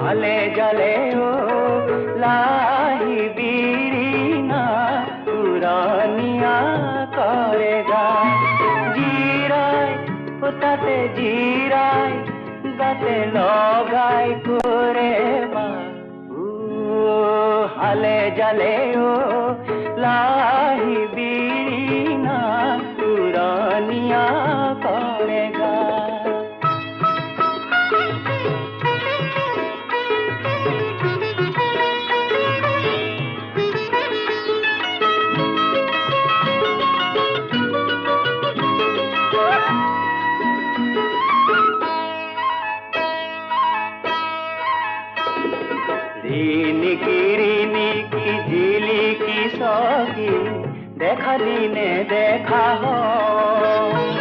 হালে জালে ও লাহি বিড়ি না পুরানিয়া করে গায় জিরায় তাতে জিরায় গাতে লগাই করে মা হালে জালে ও লাহি বিড়ি না পুরানিয়া করে গায় রিনি কি ঝিলি কি সখী দেখা দিনে দেখা হয়